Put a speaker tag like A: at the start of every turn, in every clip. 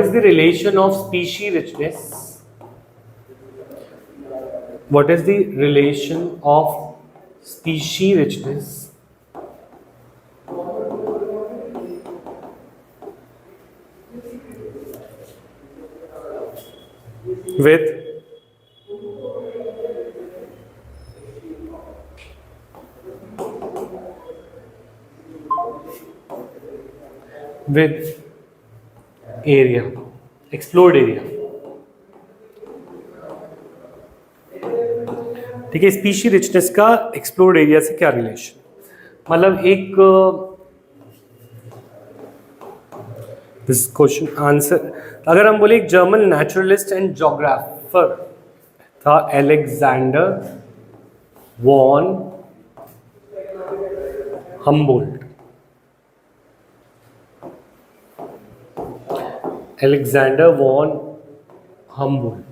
A: is the relation of species richness? What is the relation of species richness with area, explored area? ठीक है, species richness का explored area से क्या relation? मतलब एक this question answer, अगर हम बोले एक जर्मन नेचुरलिस्ट एंड जोग्राफर था Alexander von Humboldt. Alexander von Humboldt,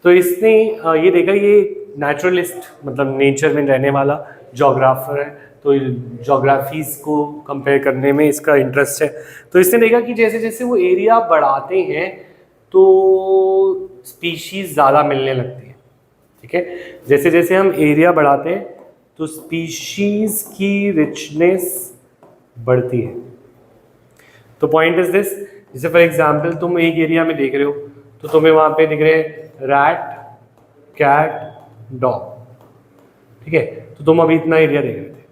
A: तो इसने ये देखा, ये नेचुरलिस्ट मतलब नेचर में रहने वाला जोग्राफर है, तो जोग्राफीज को कंपेयर करने में इसका इंटरेस्ट है। तो इसने देखा कि जैसे जैसे वो एरिया बढ़ाते हैं तो स्पीशीज ज़्यादा मिलने लगती है। ठीक है, जैसे जैसे हम एरिया बढ़ाते हैं तो स्पीशीज की रिचनेस बढ़ती है। तो पॉइंट इज दिस, जैसे फॉर एग्जाम्पल तुम एक एरिया में देख रहे हो तो तुम्हें वहाँ पे दिख रहे हैं रैट, कैट, डॉग। ठीक है, तो तुम अभी इतना एरिया देख रहे थे,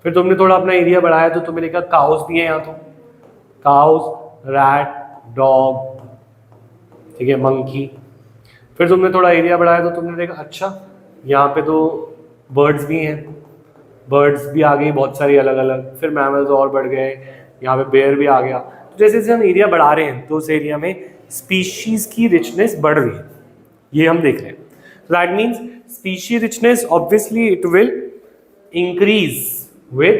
A: फिर तुमने थोड़ा अपना एरिया बढ़ाया तो तुम्हें देखा काउस भी है यहाँ, तो काउस, रैट, डॉग, ठीक है, मंकी। फिर तुमने थोड़ा एरिया बढ़ाया तो तुमने देखा अच्छा यहाँ पे तो बर्ड्स भी हैं, बर्ड्स भी आ गई बहुत सारी अलग अलग, फिर मैमल्स और बढ़ गए, यहाँ पे बेयर भी आ गया। तो जैसे जैसे हम एरिया बढ़ा रहे हैं तो उस एरिया में स्पीशीज की रिचनेस बढ़ रही है, ये हम देख रहे हैं। That means species richness obviously it will increase with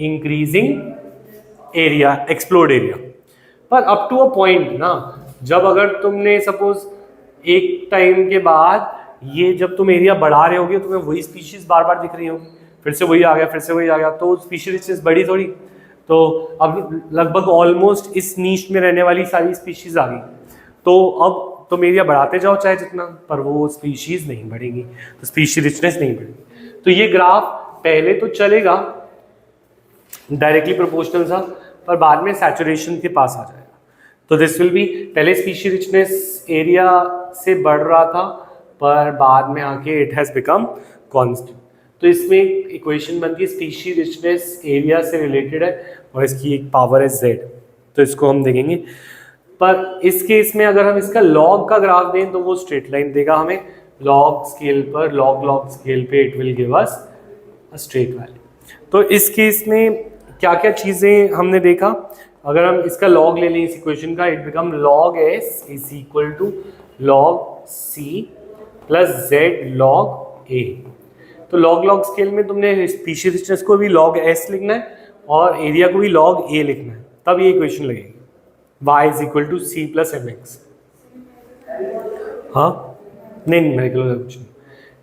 A: increasing area, explored area. पर अप टू अ पॉइंट ना, जब अगर तुमने सपोज एक टाइम के बाद ये जब तुम एरिया बढ़ा रहे होगे तुम्हें वही स्पीशीज बार बार दिख रही होगी, फिर से वही आ गया, फिर से वही आ गया, तो स्पीशीज रिचनेस बढ़ी थोड़ी। तो अब लगभग ऑलमोस्ट इस नीश में रहने वाली सारी स्पीशीज आ गई, तो अब तुम एरिया बढ़ाते जाओ चाहे जितना, पर वो स्पीशीज नहीं बढ़ेंगी, तो स्पीशीज रिचनेस नहीं बढ़ेगी। तो ये ग्राफ पहले तो चलेगा डायरेक्टली प्रोपोर्शनल सा, पर बाद में सैचुरेशन के पास आ जाएगा। तो दिस विल बी, पहले स्पीशीज रिचनेस एरिया से बढ़ रहा था पर बाद में आके इट हैज बिकम कांस्टेंट। तो इसमें एक इक्वेशन बनती है, स्पीशीज रिचनेस एरिया से रिलेटेड है और इसकी एक पावर है z, तो इसको हम देखेंगे। पर इस केस में अगर हम इसका लॉग का ग्राफ दें तो वो स्ट्रेट लाइन देगा हमें, लॉग स्केल पर, लॉग स्केल पे it will give us a straight value. तो इस केस में क्या क्या चीज़ें हमने देखा, अगर हम इसका लॉग ले लें इस इक्वेशन का, it become log S is equal to log C plus Z log A. तो लॉग स्केल में तुमने स्पीशीज रिचनेस को भी लॉग एस लिखना है और एरिया को भी लॉग ए लिखना है, तब ये इक्वेशन लगेगी y is equal to c plus m x. हाँ नहीं मेरे को कुछ नहीं,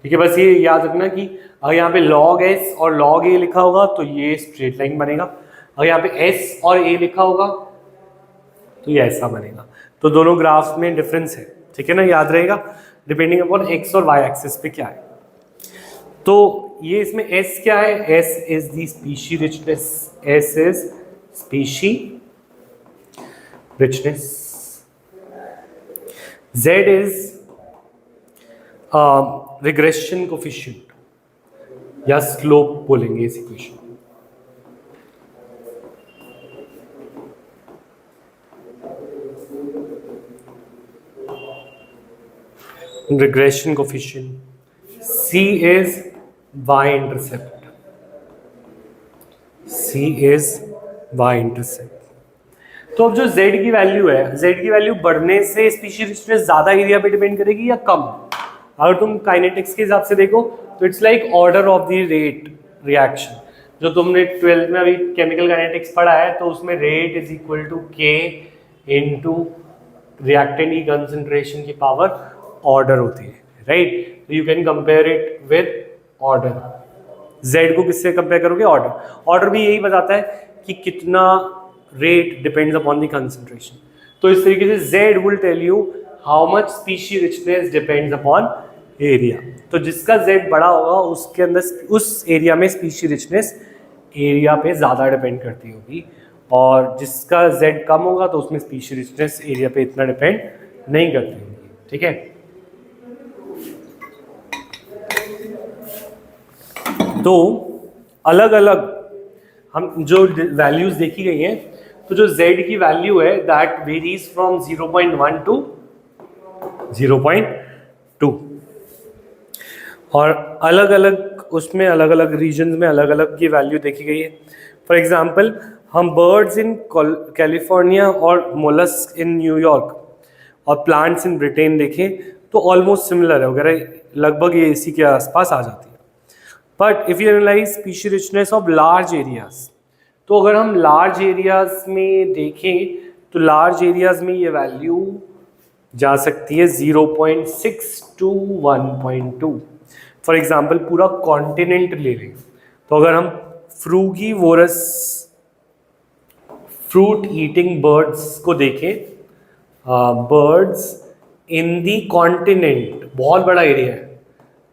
A: ठीक है, बस ये याद रखना कि अगर यहाँ पे log s और log a लिखा होगा तो ये स्ट्रेट लाइन बनेगा, अगर यहाँ पे s और a लिखा होगा तो ये ऐसा बनेगा। तो दोनों ग्राफ्स में डिफरेंस है, ठीक है ना, याद रहेगा डिपेंडिंग अपॉन x और y एक्सिस पे क्या है। तो ये इसमें s क्या है, s is the species richness, s is species richness, z is regression coefficient या स्लोप बोलेंगे इस equation. regression coefficient, c is y intercept, c is y intercept। तो अब जो z की वैल्यू है, z की वैल्यू बढ़ने से स्पीशीज रिचनेस ज्यादा एरिया पे डिपेंड करेगी या कम? अगर तुम काइनेटिक्स के हिसाब से देखो तो it's like order of the rate reaction. जो तुमने 12th में अभी केमिकल काइनेटिक्स पढ़ा है तो उसमें rate is equal to k into reactant की कंसंट्रेशन की पावर ऑर्डर होती है, right? You can compare it with order. z को किससे कंपेयर करोगे? ऑर्डर। ऑर्डर भी यही बताता है कि कितना rate depends upon the concentration. तो तो इस तरीके से Z will tell you how much species richness depends upon area। तो जिसका Z बड़ा होगा उसके अंदर उस एरिया में स्पीशी रिचनेस एरिया पे ज़्यादा डिपेंड करती होगी, और जिसका Z कम होगा तो उसमें स्पीशी रिचनेस एरिया पे इतना डिपेंड नहीं करती होगी। ठीक है, तो अलग अलग हम जो वैल्यूज देखी गई हैं, तो जो Z की वैल्यू है दैट वेरीज फ्रॉम 0.1 टू 0.2, और अलग अलग उसमें अलग अलग रीजन में अलग अलग की वैल्यू देखी गई है। फॉर एग्जाम्पल हम बर्ड्स इन कैलिफोर्निया और मोलस्क इन न्यूयॉर्क और प्लांट्स इन ब्रिटेन देखें तो ऑलमोस्ट सिमिलर है वगैरह, लगभग ये इसी के आसपास आ जाती है। But if you analyse species richness of large areas, तो अगर हम लार्ज एरियाज में देखें तो लार्ज एरियाज में ये वैल्यू जा सकती है 0.6 टू 1.2। फॉर एग्जाम्पल पूरा कॉन्टिनेंट ले लें, तो अगर हम फ्रूगीवोरस फ्रूट ईटिंग बर्ड्स को देखें, बर्ड्स इन दी कॉन्टिनेंट, बहुत बड़ा एरिया है,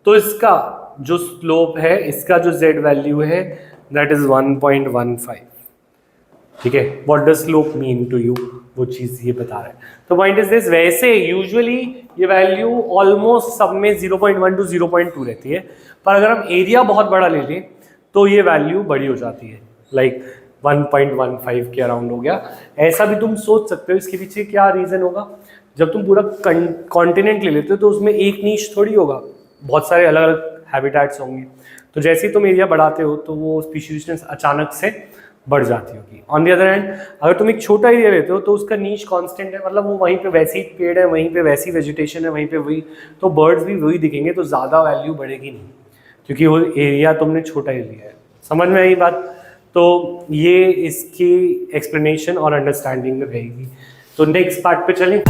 A: तो इसका जो स्लोप है, इसका जो Z वैल्यू है दैट इज 1.15। ठीक है, what does slope mean to you, वो चीज़ ये बता रहा है। तो पॉइंट इज दिस, वैसे यूजुअली ये वैल्यू ऑलमोस्ट सब में 0.1 टू 0.2 रहती है, पर अगर हम एरिया बहुत बड़ा ले लें तो ये वैल्यू बड़ी हो जाती है, लाइक 1.15 के अराउंड हो गया। ऐसा भी तुम सोच सकते हो, इसके पीछे क्या रीज़न होगा, जब तुम पूरा कॉन्टिनेंट ले लेते हो तो उसमें एक नीश थोड़ी होगा, बहुत सारे अलग अलग हैबिटेट्स होंगे, तो जैसे ही तुम एरिया बढ़ाते हो तो वो स्पीशीज अचानक से बढ़ जाती होगी। ऑन द अदर हैंड अगर तुम एक छोटा एरिया लेते हो तो उसका नीच कांस्टेंट है, मतलब वो वहीं पे वैसे ही पेड़ है, वहीं पे वैसी वेजिटेशन है, वहीं पे वही, तो बर्ड्स भी वही दिखेंगे, तो ज़्यादा वैल्यू बढ़ेगी नहीं, क्योंकि वो एरिया तुमने छोटा ही लिया है। समझ में आई बात? तो ये इसकी एक्सप्लेनेशन और अंडरस्टैंडिंग में रहेगी। तो नेक्स्ट पार्ट पे चलें।